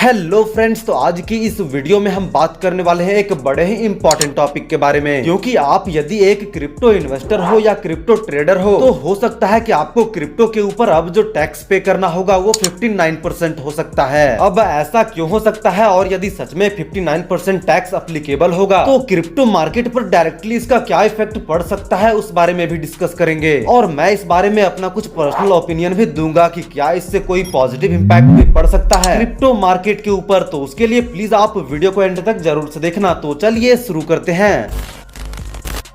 Hello friends, तो आज की इस वीडियो में हम बात करने वाले हैं एक बड़े ही इंपॉर्टेंट टॉपिक के बारे में। क्योंकि आप यदि एक क्रिप्टो इन्वेस्टर हो या क्रिप्टो ट्रेडर हो सकता है कि आपको क्रिप्टो के ऊपर अब जो टैक्स पे करना होगा वो 59% हो सकता है। अब ऐसा क्यों हो सकता है, और यदि सच में 59% टैक्स अप्लीकेबल होगा तो क्रिप्टो मार्केट पर डायरेक्टली इसका क्या इफेक्ट पड़ सकता है, उस बारे में भी डिस्कस करेंगे। और मैं इस बारे में अपना कुछ पर्सनल ओपिनियन भी दूंगा कि क्या इससे कोई पॉजिटिव इंपैक्ट भी पड़ सकता है क्रिप्टो मार्केट के ऊपर। तो उसके लिए प्लीज आप वीडियो को एंड तक जरूर से देखना। तो चलिए शुरू करते हैं।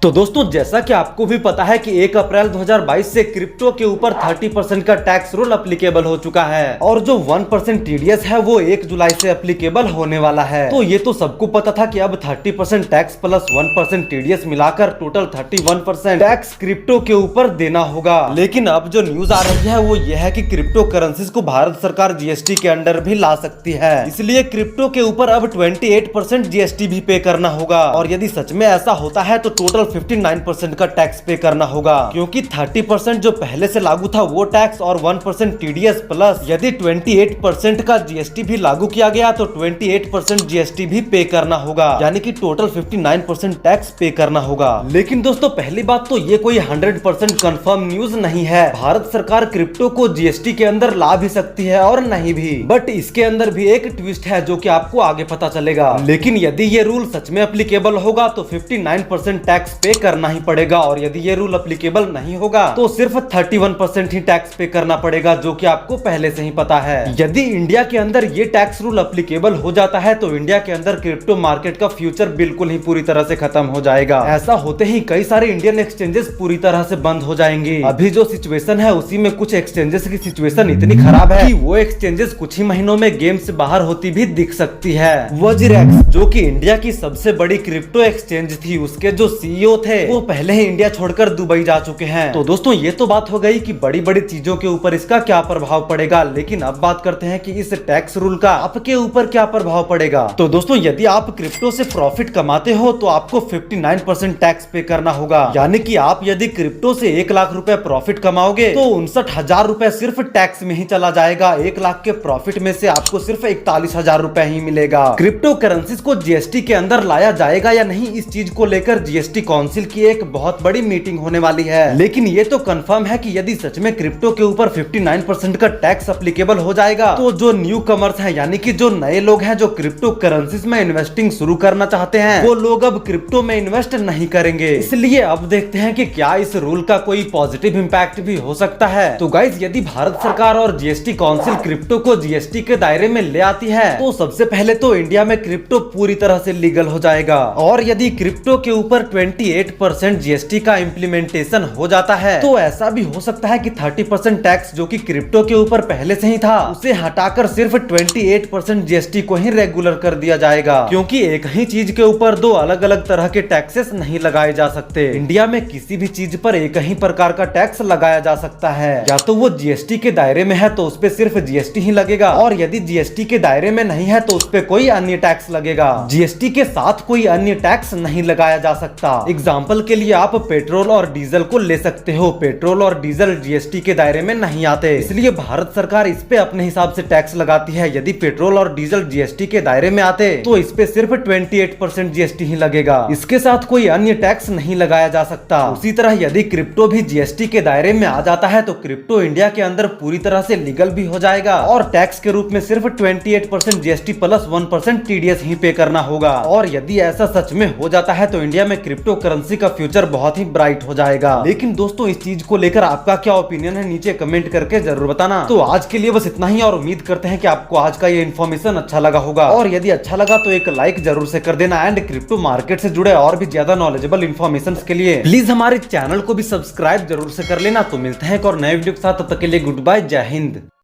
तो दोस्तों, जैसा कि आपको भी पता है कि 1 अप्रैल 2022 से क्रिप्टो के ऊपर 30% का टैक्स रूल अप्लीकेबल हो चुका है, और जो 1% टीडीएस है वो 1 जुलाई से अप्लीकेबल होने वाला है। तो ये तो सबको पता था कि अब 30% टैक्स प्लस 1% टीडीएस मिलाकर टोटल 31% टैक्स क्रिप्टो के ऊपर देना होगा। लेकिन अब जो न्यूज आ रही है वो ये है कि क्रिप्टो करेंसीज को भारत सरकार जीएसटी के अंडर भी ला सकती है, इसलिए क्रिप्टो के ऊपर अब 28% जीएसटी भी पे करना होगा। और यदि सच में ऐसा होता है तो टोटल 59% का टैक्स पे करना होगा, क्योंकि 30% जो पहले से लागू था वो टैक्स और 1% टीडीएस प्लस यदि 28% का जीएसटी भी लागू किया गया तो 28% जीएसटी भी पे करना होगा, यानी कि टोटल 59% टैक्स पे करना होगा। लेकिन दोस्तों, पहली बात तो ये कोई 100% कंफर्म न्यूज नहीं है। भारत सरकार क्रिप्टो को जीएसटी के अंदर ला भी सकती है और नहीं भी, बट इसके अंदर भी एक ट्विस्ट है जो कि आपको आगे पता चलेगा। लेकिन यदि ये रूल सच में एप्लीकेबल होगा तो 59% टैक्स पे करना ही पड़ेगा, और यदि ये रूल एप्लीकेबल नहीं होगा तो सिर्फ 31% ही टैक्स पे करना पड़ेगा, जो कि आपको पहले से ही पता है। यदि इंडिया के अंदर ये टैक्स रूल एप्लीकेबल हो जाता है तो इंडिया के अंदर क्रिप्टो मार्केट का फ्यूचर बिल्कुल ही पूरी तरह से खत्म हो जाएगा। ऐसा होते ही कई सारे इंडियन एक्सचेंजेस पूरी तरह से बंद हो जाएंगे। अभी जो सिचुएशन है उसी में कुछ एक्सचेंजेस की सिचुएशन इतनी खराब है कि वो एक्सचेंजेस कुछ ही महीनों में गेम से बाहर होती भी दिख सकती है। वज्रेक्स, जो कि इंडिया की सबसे बड़ी क्रिप्टो एक्सचेंज थी, उसके जो सीईओ थे वो पहले ही इंडिया छोड़कर दुबई जा चुके हैं। तो दोस्तों, ये तो बात हो गई कि बड़ी बड़ी चीजों के ऊपर इसका क्या प्रभाव पड़ेगा। लेकिन अब बात करते हैं कि इस टैक्स रूल का आपके ऊपर क्या प्रभाव पड़ेगा। तो दोस्तों, यदि आप क्रिप्टो से प्रॉफिट कमाते हो तो आपको 59% टैक्स पे करना होगा, यानी कि आप यदि क्रिप्टो से 1 लाख रुपए प्रॉफिट कमाओगे तो 59,000 रुपए सिर्फ टैक्स में ही चला जाएगा। 1 लाख के प्रॉफिट में से आपको सिर्फ 41,000 रुपए ही मिलेगा। क्रिप्टो करेंसीज को जीएसटी के अंदर लाया जाएगा या नहीं, इस चीज को लेकर जीएसटी काउंसिल की एक बहुत बड़ी मीटिंग होने वाली है। लेकिन ये तो कंफर्म है कि यदि सच में क्रिप्टो के ऊपर 59% का टैक्स एप्लीकेबल हो जाएगा तो जो न्यू कमर्स हैं, यानी कि जो नए लोग हैं जो क्रिप्टो करेंसीज में इन्वेस्टिंग शुरू करना चाहते हैं, वो लोग अब क्रिप्टो में इन्वेस्ट नहीं करेंगे। इसलिए अब देखते हैं कि क्या इस रूल का कोई पॉजिटिव इंपैक्ट भी हो सकता है। तो गाइज, यदि भारत सरकार और जीएसटी काउंसिल क्रिप्टो को जीएसटी के दायरे में ले आती है तो सबसे पहले तो इंडिया में क्रिप्टो पूरी तरह से लीगल हो जाएगा। और यदि क्रिप्टो के ऊपर 28% जीएसटी का इम्प्लीमेंटेशन हो जाता है तो ऐसा भी हो सकता है कि 30% टैक्स जो कि क्रिप्टो के ऊपर पहले से ही था उसे हटाकर सिर्फ 28% जीएसटी को ही रेगुलर कर दिया जाएगा, क्योंकि एक ही चीज के ऊपर 2 अलग अलग तरह के टैक्सेस नहीं लगाए जा सकते। इंडिया में किसी भी चीज पर एक ही प्रकार का टैक्स लगाया जा सकता है, या तो वो जीएसटी के दायरे में है तो उस पे सिर्फ जीएसटी ही लगेगा, और यदि जीएसटी के दायरे में नहीं है तो उस पे कोई अन्य टैक्स लगेगा। जीएसटी के साथ कोई अन्य टैक्स नहीं लगाया जा सकता। एग्जाम्पल के लिए आप पेट्रोल और डीजल को ले सकते हो। पेट्रोल और डीजल जीएसटी के दायरे में नहीं आते, इसलिए भारत सरकार इस पे अपने हिसाब से टैक्स लगाती है। यदि पेट्रोल और डीजल जीएसटी के दायरे में आते तो इस पे सिर्फ 28% जीएसटी ही लगेगा, इसके साथ कोई अन्य टैक्स नहीं लगाया जा सकता। उसी तरह यदि क्रिप्टो भी जीएसटी के दायरे में आ जाता है तो क्रिप्टो इंडिया के अंदर पूरी तरह से लीगल भी हो जाएगा, और टैक्स के रूप में सिर्फ 28% जीएसटी प्लस 1% टीडीएस ही पे करना होगा। और यदि ऐसा सच में हो जाता है तो इंडिया में क्रिप्टो करेंसी का फ्यूचर बहुत ही ब्राइट हो जाएगा। लेकिन दोस्तों, इस चीज को लेकर आपका क्या ओपिनियन है नीचे कमेंट करके जरूर बताना। तो आज के लिए बस इतना ही, और उम्मीद करते हैं कि आपको आज का ये इन्फॉर्मेशन अच्छा लगा होगा, और यदि अच्छा लगा तो एक लाइक जरूर से कर देना। एंड क्रिप्टो मार्केट से जुड़े और भी ज्यादा नॉलेजेबल इन्फॉर्मेशन के लिए प्लीज हमारे चैनल को भी सब्सक्राइब जरूर से कर लेना। तो मिलते हैं एक और नए वीडियो के साथ, तब तक के लिए गुड बाय, जय हिंद।